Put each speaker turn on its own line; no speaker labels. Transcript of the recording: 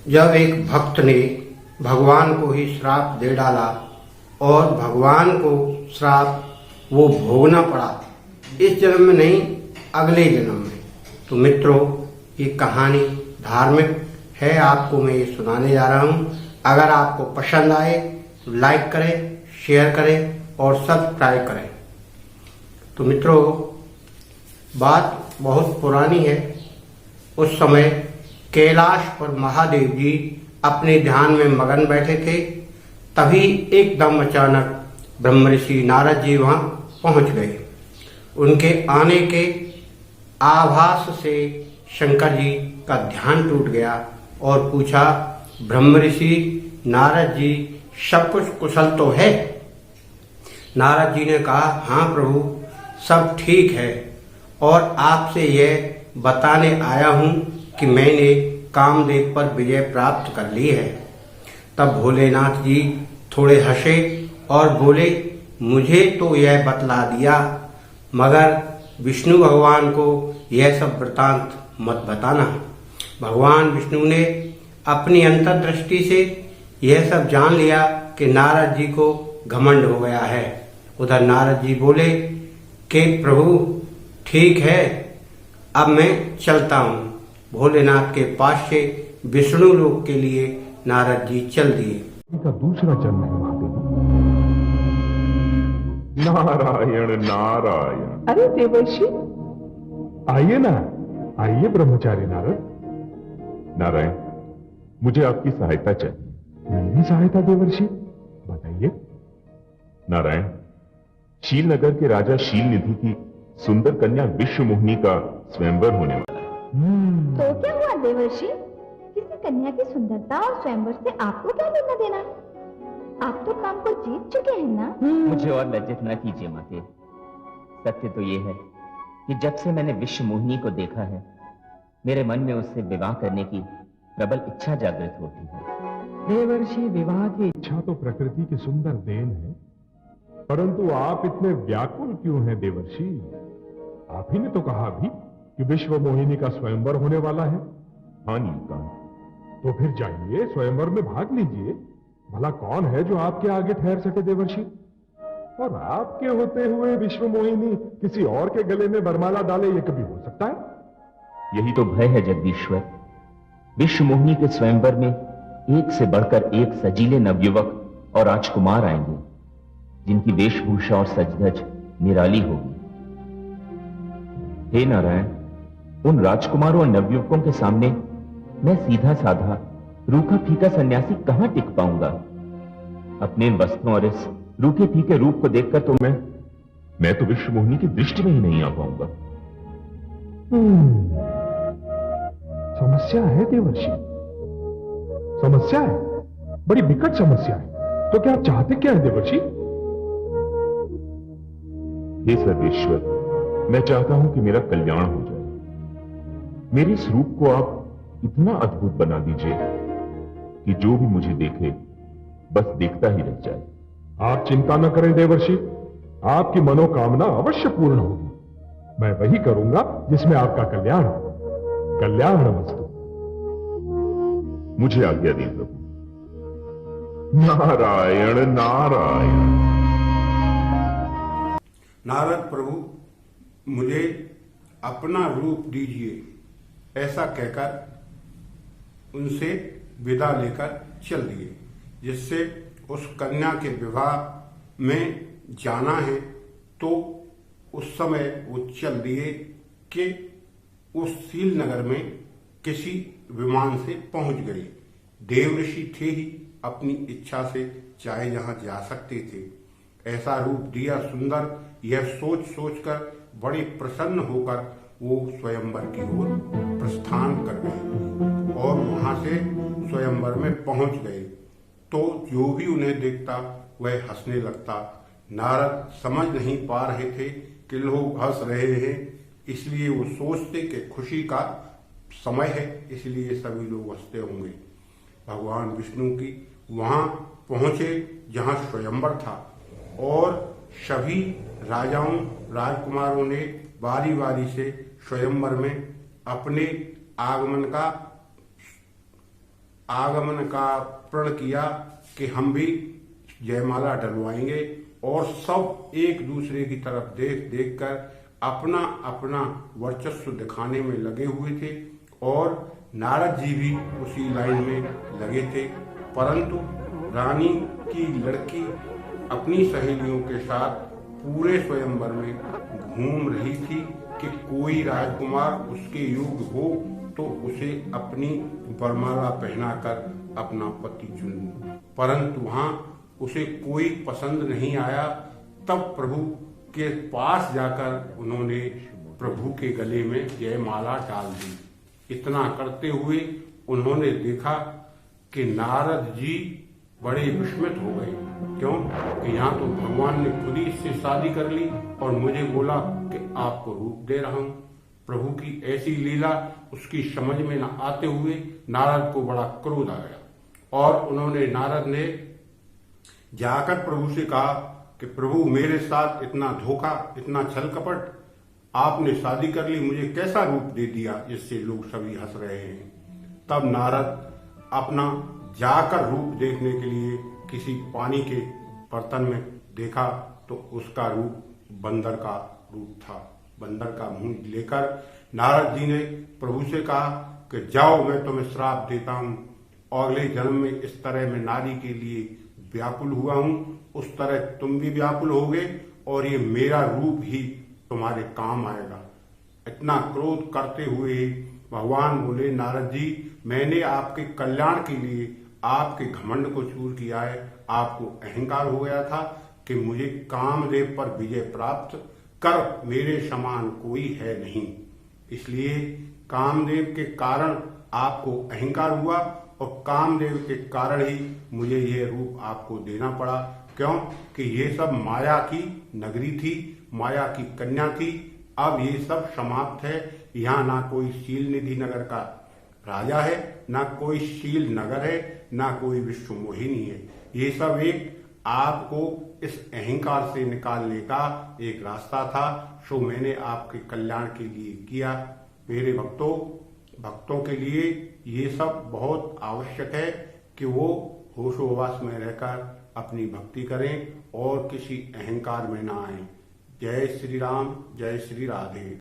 जब एक भक्त ने भगवान को ही श्राप दे डाला और भगवान को श्राप वो भोगना पड़ा, इस जन्म में नहीं अगले जन्म में। तो मित्रों, ये कहानी धार्मिक है, आपको मैं ये सुनाने जा रहा हूँ। अगर आपको पसंद आए तो लाइक करें, शेयर करें और सब्सक्राइब करें। तो मित्रों, बात बहुत पुरानी है। उस समय कैलाश पर महादेव जी अपने ध्यान में मगन बैठे थे। तभी एकदम अचानक ब्रह्म ऋषि नारद जी वहां पहुंच गए। उनके आने के आभास से शंकर जी का ध्यान टूट गया और पूछा, ब्रह्म ऋषि नारद जी, सब कुछ कुशल तो है? नारद जी ने कहा, हाँ प्रभु, सब ठीक है और आपसे यह बताने आया हूं कि मैंने कामदेव पर विजय प्राप्त कर ली है। तब भोलेनाथ जी थोड़े हंसे और बोले, मुझे तो यह बतला दिया, मगर विष्णु भगवान को यह सब वृतांत मत बताना। भगवान विष्णु ने अपनी अंतर्दृष्टि से यह सब जान लिया कि नारद जी को घमंड हो गया है। उधर नारद जी बोले कि प्रभु ठीक है, अब मैं चलता हूँ। भोलेनाथ के पास से विष्णु लोक के लिए नारद जी चल दिए।
का दूसरा जन्म है महादेवी। नारायण नारायण।
अरे देवर्षि,
आइए ना, आइए ब्रह्मचारी नारद। नारायण, मुझे आपकी सहायता चाहिए। मेरी सहायता देवर्षि? बताइए। नारायण, शील नगर के राजा शील निधि की सुंदर कन्या विश्व मोहिनी का स्वयंवर होने वाला है।
तो क्या हुआ देवर्षि? किसी कन्या की सुंदरता और स्वयंवर से आपको क्या लेना देना? आप तो काम को जीत चुके हैं ना?
मुझे और लज्जित न कीजिए माते। सत्य तो ये है कि जब से मैंने विश्व मोहिनी को देखा है, मेरे मन में उससे विवाह करने की प्रबल इच्छा जागृत होती है।
देवर्षि, विवाह की इच्छा तो प्रकृति की सुंदर देन है, परंतु आप इतने व्याकुल क्यों हैं देवर्षि? आप ही ने तो कहा भी कि विश्व मोहिनी का स्वयंवर होने वाला है। हाँ नीलकांत, तो फिर जाइए, स्वयंवर में भाग लीजिए। भला कौन है जो आपके आगे ठहर सके देवर्षि? और आपके होते हुए विश्व मोहिनी किसी और के गले में वरमाला डाले, ये कभी हो सकता है?
यही तो भय है जगदीश्वर। विश्व मोहिनी के स्वयंवर में एक से बढ़कर एक सजीले नवयुवक और राजकुमार आएंगे, जिनकी वेशभूषा और सजधज निराली होगी। हे नारायण, उन राजकुमारों और नवयुवकों के सामने मैं सीधा साधा रूखा फीका सन्यासी कहां टिक पाऊंगा? अपने इन वस्त्रों और इस रूखे फीके रूप को देखकर तो मैं तो विश्व मोहिनी की दृष्टि में ही नहीं आ पाऊंगा।
समस्या है देवर्षि, समस्या है, बड़ी विकट समस्या है। तो क्या आप चाहते क्या है देवर्षि?
हे सर्वेश्वर, मैं चाहता हूं कि मेरा कल्याण हो जाए। मेरे इस रूप को आप इतना अद्भुत बना दीजिए कि जो भी मुझे देखे बस देखता ही रह जाए।
आप चिंता न करें देवर्षि, आपकी मनोकामना अवश्य पूर्ण होगी। मैं वही करूंगा जिसमें आपका कल्याण हो। कल्याण वस्तु।
मुझे आज्ञा दें प्रभु। नारायण नारायण।
नारद प्रभु, मुझे अपना रूप दीजिए, ऐसा कहकर उनसे विदा लेकर चल दिए। जिससे उस कन्या के विवाह में जाना है, तो उस समय वो चल दिए कि उस शील नगर में किसी विमान से पहुंच गए। देव ऋषि थे ही, अपनी इच्छा से चाहे जहां जा सकते थे। ऐसा रूप दिया सुंदर, यह सोच सोचकर बड़े प्रसन्न होकर वो स्वयंवर की ओर प्रस्थान कर गए और वहां से स्वयंवर में पहुंच गए। तो जो भी उन्हें देखता वह हंसने लगता। नारद समझ नहीं पा रहे थे कि लोग हंस रहे हैं, इसलिए वो सोचते कि खुशी का समय है, इसलिए सभी लोग हंसते होंगे। भगवान विष्णु की वहां पहुंचे जहां स्वयंवर था और सभी राजाओं राजकुमारों ने बारी बारी से स्वयंवर में अपने आगमन का प्रण किया कि हम भी जयमाला डलवाएंगे और सब एक दूसरे की तरफ देख देख कर अपना अपना वर्चस्व दिखाने में लगे हुए थे और नारद जी भी उसी लाइन में लगे थे। परंतु रानी की लड़की अपनी सहेलियों के साथ पूरे स्वयंवर में घूम रही थी कि कोई राजकुमार उसके योग्य हो तो उसे अपनी वरमाला पहनाकर अपना पति चुन लूं। परंतु वहां उसे कोई पसंद नहीं आया। तब प्रभु के पास जाकर उन्होंने प्रभु के गले में जयमाला डाल दी। इतना करते हुए उन्होंने देखा कि नारद जी बड़े विस्मित हो गए। क्यों कि यहाँ तो भगवान ने खुद ही इससे शादी कर ली और मुझे बोला कि आपको रूप दे रहा हूं। प्रभु की ऐसी लीला उसकी समझ में न आते हुए नारद को बड़ा क्रोध आ गया और उन्होंने नारद ने जाकर प्रभु से कहा कि प्रभु मेरे साथ इतना धोखा, इतना छल कपट, आपने शादी कर ली, मुझे कैसा रूप दे दिया जिससे लोग सभी हंस रहे हैं। तब नारद अपना जाकर रूप देखने के लिए किसी पानी के बर्तन में देखा तो उसका रूप बंदर का रूप था। बंदर का मुंह लेकर नारद जी ने प्रभु से कहा कि जाओ, मैं तुम्हें श्राप देता हूं, अगले जन्म में इस तरह मैं नारी के लिए व्याकुल हुआ हूं, उस तरह तुम भी व्याकुल होगे और ये मेरा रूप ही तुम्हारे काम आएगा। इतना क्रोध करते हुए भगवान बोले, नारद जी, मैंने आपके कल्याण के लिए आपके घमंड को चूर किया है। आपको अहंकार हो गया था कि मुझे कामदेव पर विजय प्राप्त कर मेरे समान कोई है नहीं, इसलिए कामदेव के कारण आपको अहंकार हुआ और कामदेव के कारण ही मुझे ये रूप आपको देना पड़ा। क्यों कि ये सब माया की नगरी थी, माया की कन्या थी। अब ये सब समाप्त है। यहाँ ना कोई शील निधि नगर का राजा है, ना कोई शील नगर है, ना कोई विश्व मोहिनी है। ये सब एक आपको इस अहंकार से निकालने का एक रास्ता था। सो मैंने आपके कल्याण के लिए किया। मेरे भक्तों के लिए ये सब बहुत आवश्यक है कि वो होशोहवास में रहकर अपनी भक्ति करें और किसी अहंकार में ना आए। जय श्री राम, जय श्री राधे।